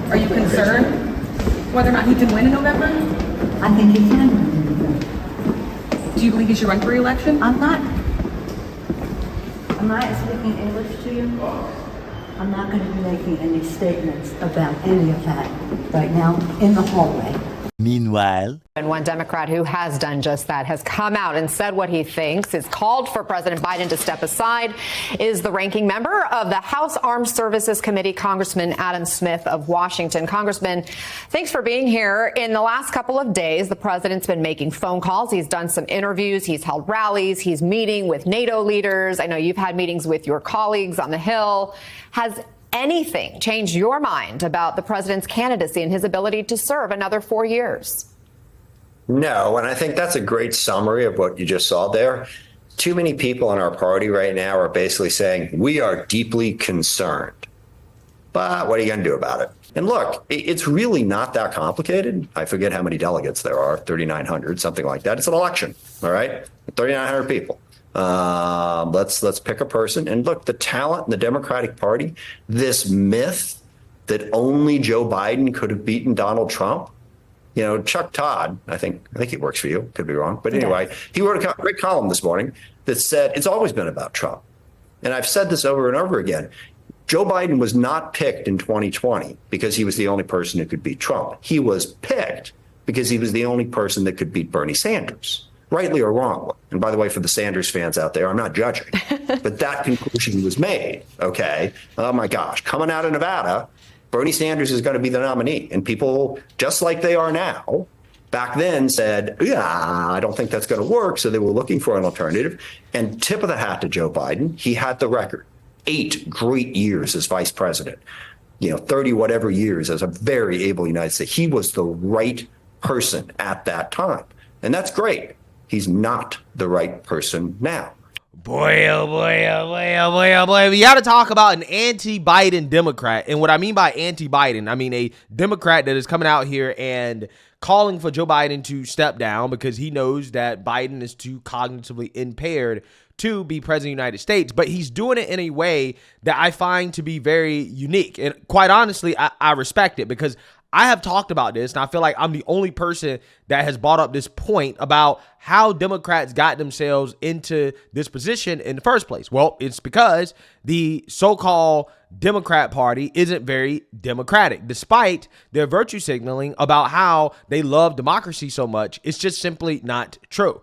Are you concerned whether or not he can win in November? I think he can win in November. Do you believe he should run for re-election? I'm not. Am I speaking English to you? I'm not going to be making any statements about any of that right now in the hallway. Meanwhile, and one Democrat who has done just that has come out and said what he thinks, has called for President Biden to step aside, is the ranking member of the House Armed Services Committee, Congressman Adam Smith of Washington. Congressman, thanks for being here. In the last couple of days, the president's been making phone calls. He's done some interviews. He's held rallies. He's meeting with NATO leaders. I know you've had meetings with your colleagues on the Hill. Has anything changed your mind about the president's candidacy and his ability to serve another 4 years? No, and I think that's a great summary of what you just saw there. Too many people in our party right now are basically saying, we are deeply concerned. But what are you going to do about it? And look, it's really not that complicated. I forget how many delegates there are, 3,900, something like that. It's an election, all right? 3,900 people. Let's pick a person. And look, the talent in the Democratic Party, this myth that only Joe Biden could have beaten Donald Trump. You know, Chuck Todd, I think he works for you, could be wrong. But anyway, he wrote a great column this morning that said it's always been about Trump. And I've said this over and over again. Joe Biden was not picked in 2020 because he was the only person who could beat Trump. He was picked because he was the only person that could beat Bernie Sanders. Rightly or wrongly. And by the way, for the Sanders fans out there, I'm not judging, but that conclusion was made. OK, oh, my gosh, coming out of Nevada, Bernie Sanders is going to be the nominee. And people, just like they are now, back then said, yeah, I don't think that's going to work. So they were looking for an alternative. And tip of the hat to Joe Biden. He had the record. 8 great years as vice president, 30 whatever years as a very able United States. He was the right person at that time. And that's great. He's not the right person now. Boy, oh boy, oh boy, oh boy, oh boy. We got to talk about an anti-Biden Democrat. And what I mean by anti-Biden, I mean a Democrat that is coming out here and calling for Joe Biden to step down because he knows that Biden is too cognitively impaired to be president of the United States. But he's doing it in a way that I find to be very unique. And quite honestly, I respect it because I have talked about this, and I feel like I'm the only person that has brought up this point about how Democrats got themselves into this position in the first place. Well, it's because the so-called Democrat Party isn't very democratic, despite their virtue signaling about how they love democracy so much. It's just simply not true.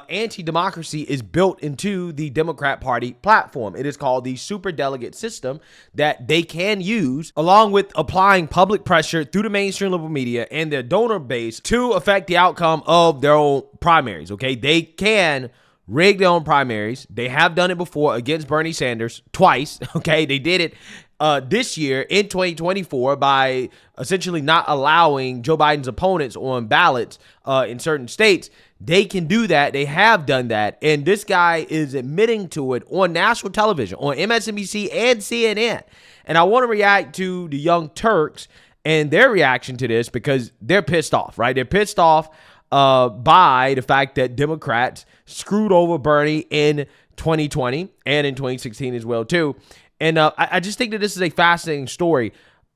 Anti-democracy is built into the Democrat Party platform. It is called the superdelegate system that they can use along with applying public pressure through the mainstream liberal media and their donor base to affect the outcome of their own primaries. Okay, they can rig their own primaries. They have done it before against Bernie Sanders twice. Okay, they did it this year in 2024 by essentially not allowing Joe Biden's opponents on ballots in certain states. They can do that. They have done that. And this guy is admitting to it on national television, on MSNBC and CNN. And I want to react to the Young Turks and their reaction to this because they're pissed off, right? They're pissed off by the fact that Democrats screwed over Bernie in 2020 and in 2016 as well, too. And I just think that this is a fascinating story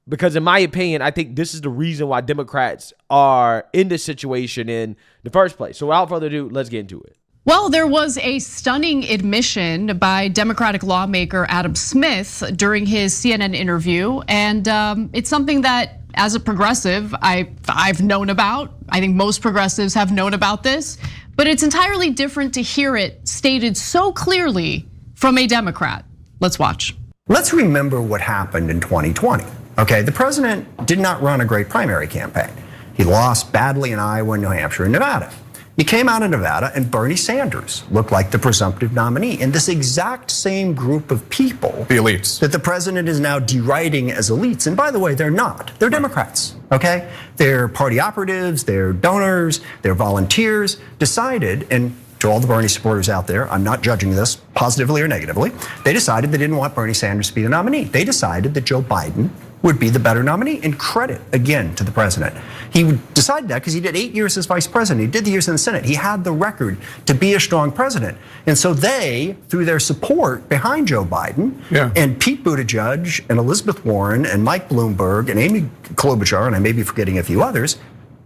because in my opinion, I think this is the reason why Democrats are in this situation in the first place. So without further ado, let's get into it. Well, there was a stunning admission by Democratic lawmaker Adam Smith during his CNN interview. And it's something that as a progressive, I've known about. I think most progressives have known about this, but it's entirely different to hear it stated so clearly from a Democrat. Let's watch. Let's remember what happened in 2020. Okay, the president did not run a great primary campaign. He lost badly in Iowa, New Hampshire, and Nevada. He came out of Nevada and Bernie Sanders looked like the presumptive nominee. And this exact same group of people, the elites, that the president is now deriding as elites. And by the way, they're not. They're Democrats, okay? They're party operatives, they're donors, they're volunteers, decided, and to all the Bernie supporters out there, I'm not judging this positively or negatively, they decided they didn't want Bernie Sanders to be the nominee. They decided that Joe Biden would be the better nominee. And credit, again, to the president. He decided that because he did 8 years as vice president. He did the years in the Senate. He had the record to be a strong president. And so they, through their support behind Joe Biden, and Pete Buttigieg and Elizabeth Warren and Mike Bloomberg and Amy Klobuchar, and I may be forgetting a few others,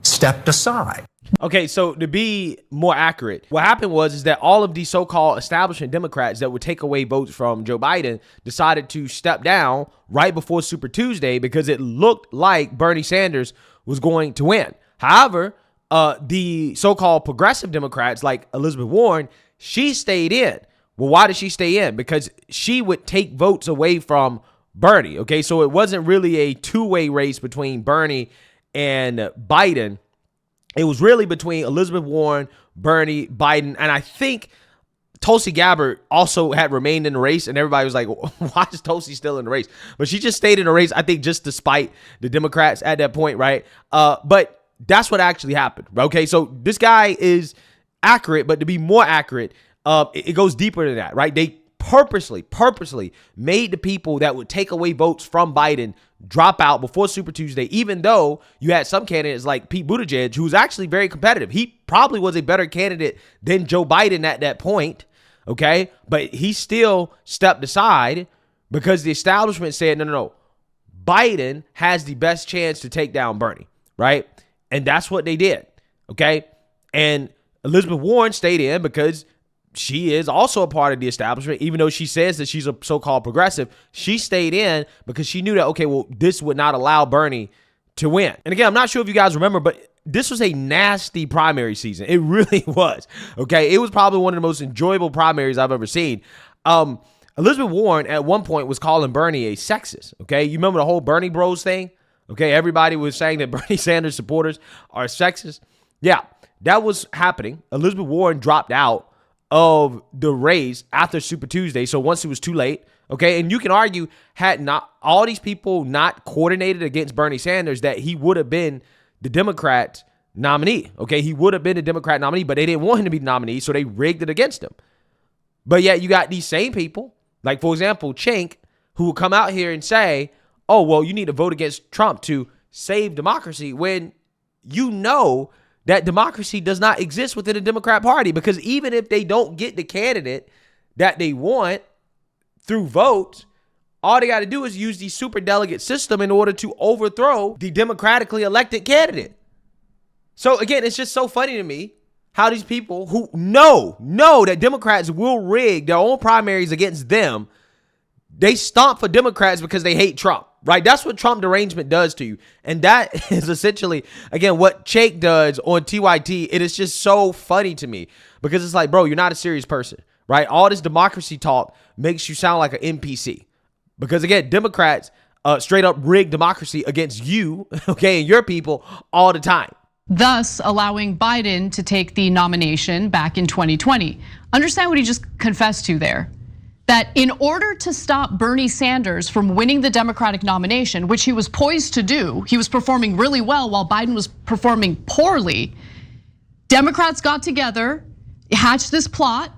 stepped aside. Okay, so to be more accurate, what happened was that all of these so-called establishment Democrats that would take away votes from Joe Biden decided to step down right before Super Tuesday because it looked like Bernie Sanders was going to win. However, the so-called progressive Democrats like Elizabeth Warren, she stayed in. Well, why did she stay in? Because she would take votes away from Bernie. Okay, so it wasn't really a two-way race between Bernie and Biden. It was really between Elizabeth Warren, Bernie, Biden, and I think Tulsi Gabbard also had remained in the race, and everybody was like, why is Tulsi still in the race? But she just stayed in the race, I think, just despite the Democrats at that point, right? But that's what actually happened, okay? So this guy is accurate, but to be more accurate, it goes deeper than that, right? They purposely made the people that would take away votes from Biden drop out before Super Tuesday, even though you had some candidates like Pete Buttigieg, who was actually very competitive. He probably was a better candidate than Joe Biden at that point, okay? But he still stepped aside because the establishment said, no, Biden has the best chance to take down Bernie, right? And that's what they did, okay? And Elizabeth Warren stayed in because she is also a part of the establishment, even though she says that she's a so-called progressive. She stayed in because she knew that, okay, well, this would not allow Bernie to win. And again, I'm not sure if you guys remember, but this was a nasty primary season. It really was, okay? It was probably one of the most enjoyable primaries I've ever seen. Elizabeth Warren at one point was calling Bernie a sexist, okay? You remember the whole Bernie Bros thing? Okay, everybody was saying that Bernie Sanders supporters are sexist. Yeah, that was happening. Elizabeth Warren dropped out of the race after Super Tuesday. So once it was too late, okay, and you can argue had not all these people not coordinated against Bernie Sanders, that he would have been the Democrat nominee, okay? He would have been the Democrat nominee, but they didn't want him to be the nominee, so they rigged it against him. But yet you got these same people, like, for example, Chink, who will come out here and say, oh, well, you need to vote against Trump to save democracy, when you know that democracy does not exist within the Democrat Party, because even if they don't get the candidate that they want through votes, all they got to do is use the superdelegate system in order to overthrow the democratically elected candidate. So again, it's just so funny to me how these people who know that Democrats will rig their own primaries against them, they stomp for Democrats because they hate Trump. Right? That's what Trump derangement does to you. And that is essentially, again, what Chake does on TYT. It is just so funny to me because it's like, bro, you're not a serious person, right? All this democracy talk makes you sound like an NPC because, again, Democrats straight up rig democracy against you, okay, and your people all the time. Thus allowing Biden to take the nomination back in 2020. Understand what he just confessed to there. That in order to stop Bernie Sanders from winning the Democratic nomination, which he was poised to do, he was performing really well while Biden was performing poorly. Democrats got together, hatched this plot,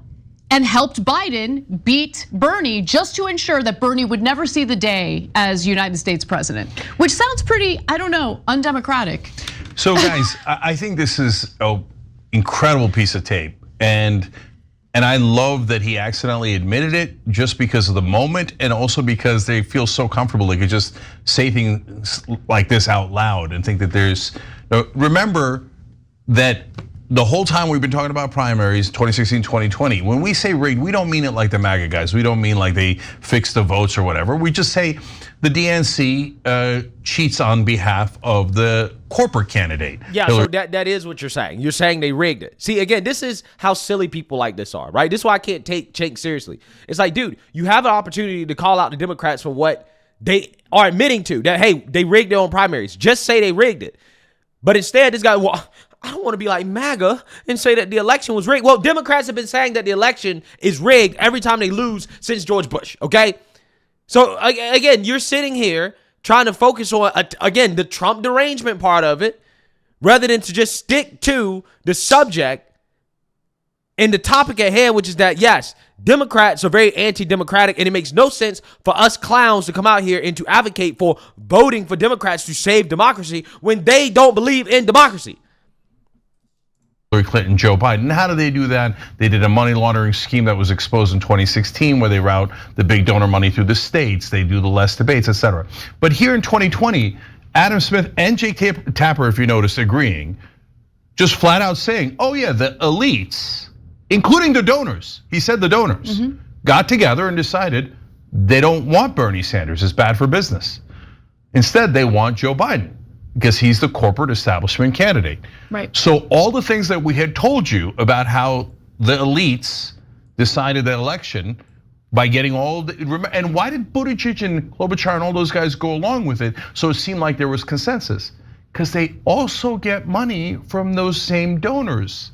and helped Biden beat Bernie just to ensure that Bernie would never see the day as United States president, which sounds pretty, I don't know, undemocratic. So guys, I think this is an incredible piece of tape. And I love that he accidentally admitted it just because of the moment, and also because they feel so comfortable they could just say things like this out loud and think that there's. Remember that the whole time we've been talking about primaries, 2016, 2020, when we say rigged, we don't mean it like the MAGA guys. We don't mean like they fixed the votes or whatever. We just say the DNC cheats on behalf of the corporate candidate. Yeah, so that is what you're saying. You're saying they rigged it. See, again, this is how silly people like this are, right? This is why I can't take Chink seriously. It's like, dude, you have an opportunity to call out the Democrats for what they are admitting to, that, hey, they rigged their own primaries. Just say they rigged it. But instead, this guy, well, I don't want to be like MAGA and say that the election was rigged. Well, Democrats have been saying that the election is rigged every time they lose since George Bush, okay? So again, you're sitting here trying to focus on, again, the Trump derangement part of it, rather than to just stick to the subject and the topic at hand, which is that, yes, Democrats are very anti-democratic, and it makes no sense for us clowns to come out here and to advocate for voting for Democrats to save democracy when they don't believe in democracy. Hillary Clinton, Joe Biden. How do they do that? They did a money laundering scheme that was exposed in 2016 where they route the big donor money through the states. They do the less debates, etc. But here in 2020, Adam Smith and Jake Tapper, if you notice, agreeing, just flat out saying, oh yeah, the elites, including the donors, he said the donors, got together and decided they don't want Bernie Sanders, it's bad for business. Instead, they want Joe Biden because he's the corporate establishment candidate. Right. So all the things that we had told you about how the elites decided the election by getting and why did Buttigieg and Klobuchar and all those guys go along with it? So it seemed like there was consensus because they also get money from those same donors.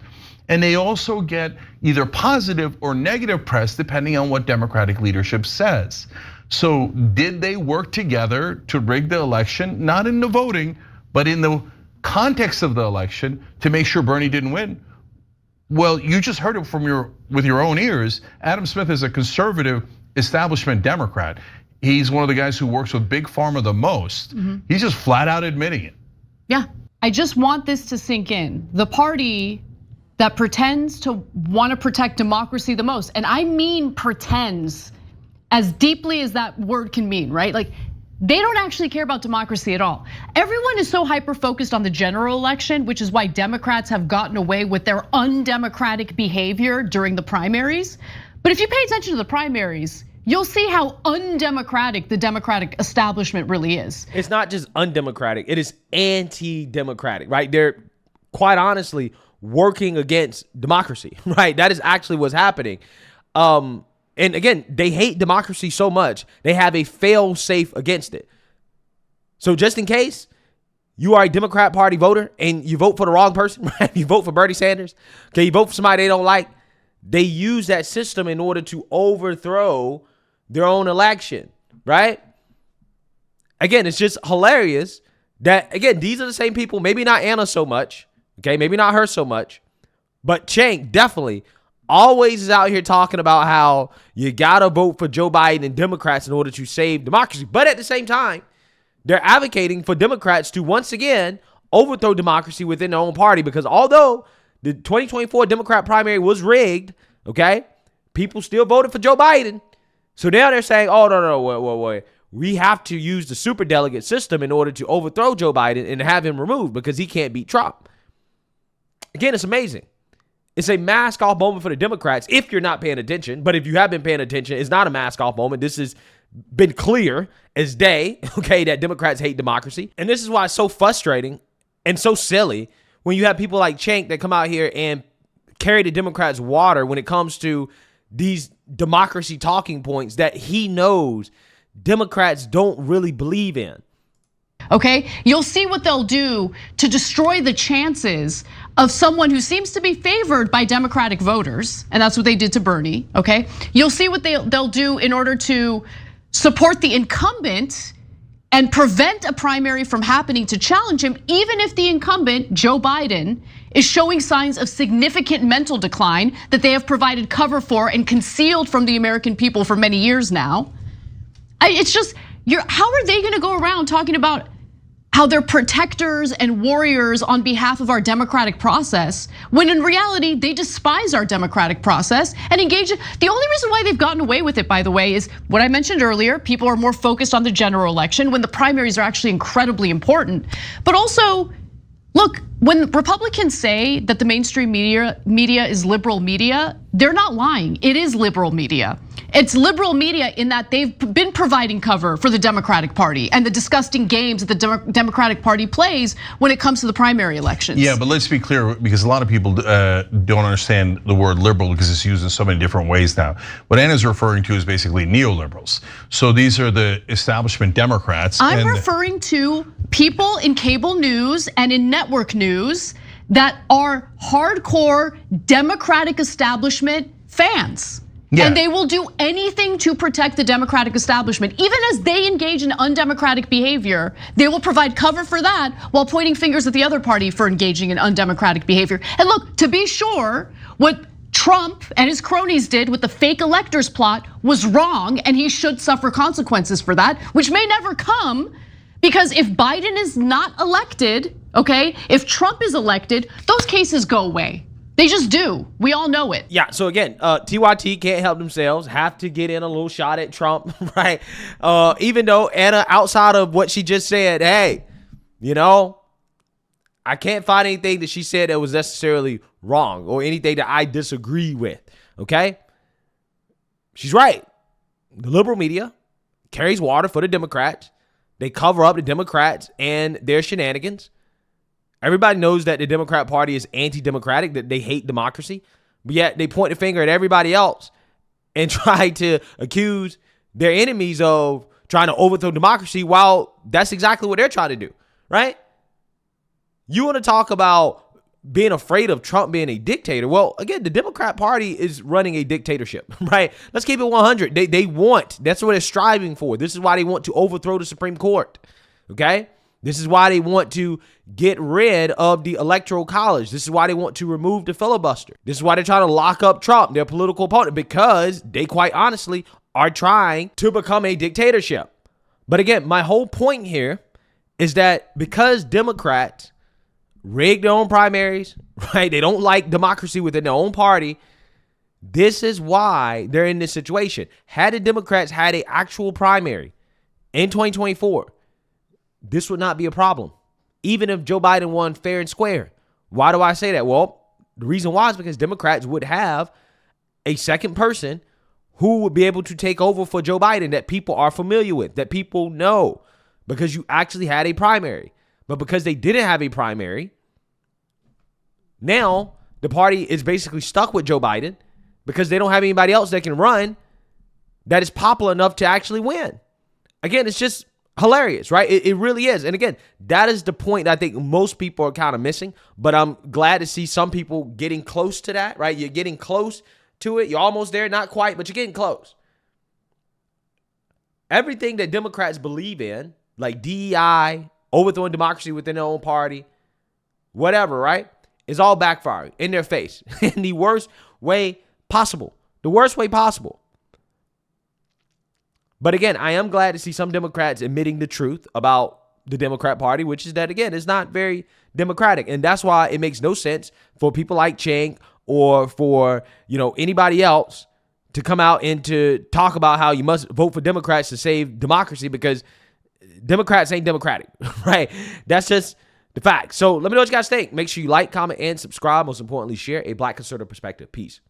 And they also get either positive or negative press depending on what Democratic leadership says. So did they work together to rig the election? Not in the voting, but in the context of the election to make sure Bernie didn't win? Well, you just heard it with your own ears. Adam Smith is a conservative establishment Democrat. He's one of the guys who works with Big Pharma the most. He's just flat out admitting it. Yeah, I just want this to sink in. The party that pretends to want to protect democracy the most, and I mean pretends as deeply as that word can mean, right? Like, they don't actually care about democracy at all. Everyone is so hyper-focused on the general election, which is why Democrats have gotten away with their undemocratic behavior during the primaries. But if you pay attention to the primaries, you'll see how undemocratic the Democratic establishment really is. It's not just undemocratic, it is anti-democratic, right? They're quite honestly working against democracy, right? That is actually what's happening. And again, they hate democracy so much, they have a fail-safe against it. So just in case you are a Democrat Party voter and you vote for the wrong person, right? You vote for Bernie Sanders, okay, you vote for somebody they don't like, they use that system in order to overthrow their own election, right? Again, it's just hilarious that, again, these are the same people, maybe not Anna so much, okay, maybe not her so much, but Cenk definitely always is out here talking about how you gotta vote for Joe Biden and Democrats in order to save democracy. But at the same time, they're advocating for Democrats to once again overthrow democracy within their own party, because although the 2024 Democrat primary was rigged, okay, people still voted for Joe Biden. So now they're saying, oh, no, wait. We have to use the superdelegate system in order to overthrow Joe Biden and have him removed because he can't beat Trump. Again, it's amazing. It's a mask-off moment for the Democrats if you're not paying attention. But if you have been paying attention, it's not a mask-off moment. This has been clear as day, okay, that Democrats hate democracy. And this is why it's so frustrating and so silly when you have people like Cenk that come out here and carry the Democrats' water when it comes to these democracy talking points that he knows Democrats don't really believe in. Okay, you'll see what they'll do to destroy the chances of someone who seems to be favored by Democratic voters, and that's what they did to Bernie, okay? You'll see what they'll do in order to support the incumbent and prevent a primary from happening to challenge him, even if the incumbent, Joe Biden, is showing signs of significant mental decline that they have provided cover for and concealed from the American people for many years now. It's just, how are they gonna go around talking about how they're protectors and warriors on behalf of our democratic process, when in reality, they despise our democratic process and engage. The only reason why they've gotten away with it, by the way, is what I mentioned earlier. People are more focused on the general election when the primaries are actually incredibly important. But also, look, when Republicans say that the mainstream media is liberal media, they're not lying. It is liberal media. It's liberal media in that they've been providing cover for the Democratic Party and the disgusting games that the Democratic Party plays when it comes to the primary elections. Yeah, but let's be clear, because a lot of people don't understand the word liberal because it's used in so many different ways now. What Anna's referring to is basically neoliberals. So these are the establishment Democrats. I'm referring to people in cable news and in network news that are hardcore Democratic establishment fans. Yeah. And they will do anything to protect the Democratic establishment. Even as they engage in undemocratic behavior, they will provide cover for that while pointing fingers at the other party for engaging in undemocratic behavior. And look, to be sure, what Trump and his cronies did with the fake electors plot was wrong, and he should suffer consequences for that, which may never come, because if Biden is not elected, okay, if Trump is elected, those cases go away. They just do. We all know it. Yeah, so again, TYT can't help themselves, have to get in a little shot at Trump, right? Even though Anna, outside of what she just said, hey, you know, I can't find anything that she said that was necessarily wrong or anything that I disagree with, okay? She's right. The liberal media carries water for the Democrats. They cover up the Democrats and their shenanigans. Everybody knows that the Democrat Party is anti-democratic, that they hate democracy, but yet they point the finger at everybody else and try to accuse their enemies of trying to overthrow democracy, while that's exactly what they're trying to do, right? You want to talk about being afraid of Trump being a dictator? Well, again, the Democrat Party is running a dictatorship, right? Let's keep it 100. They want, that's what they're striving for. This is why they want to overthrow the Supreme Court, okay? This is why they want to get rid of the Electoral College. This is why they want to remove the filibuster. This is why they're trying to lock up Trump, their political opponent, because they quite honestly are trying to become a dictatorship. But again, my whole point here is that because Democrats rig their own primaries, right? They don't like democracy within their own party. This is why they're in this situation. Had the Democrats had an actual primary in 2024, this would not be a problem, even if Joe Biden won fair and square. Why do I say that? Well, the reason why is because Democrats would have a second person who would be able to take over for Joe Biden that people are familiar with, that people know, because you actually had a primary. But because they didn't have a primary, now the party is basically stuck with Joe Biden because they don't have anybody else that can run that is popular enough to actually win. Again, it's just hilarious, right? It really is. And again, that is the point that I think most people are kind of missing. But I'm glad to see some people getting close to that, right? You're getting close to it. You're almost there, not quite, but you're getting close. Everything that Democrats believe in, like DEI, overthrowing democracy within their own party, whatever, right, is all backfiring in their face in the worst way possible. The worst way possible. But again, I am glad to see some Democrats admitting the truth about the Democrat Party, which is that, again, it's not very democratic. And that's why it makes no sense for people like Cenk or for, you know, anybody else to come out and to talk about how you must vote for Democrats to save democracy, because Democrats ain't democratic, right? That's just the fact. So let me know what you guys think. Make sure you like, comment, and subscribe. Most importantly, share a Black conservative perspective. Peace.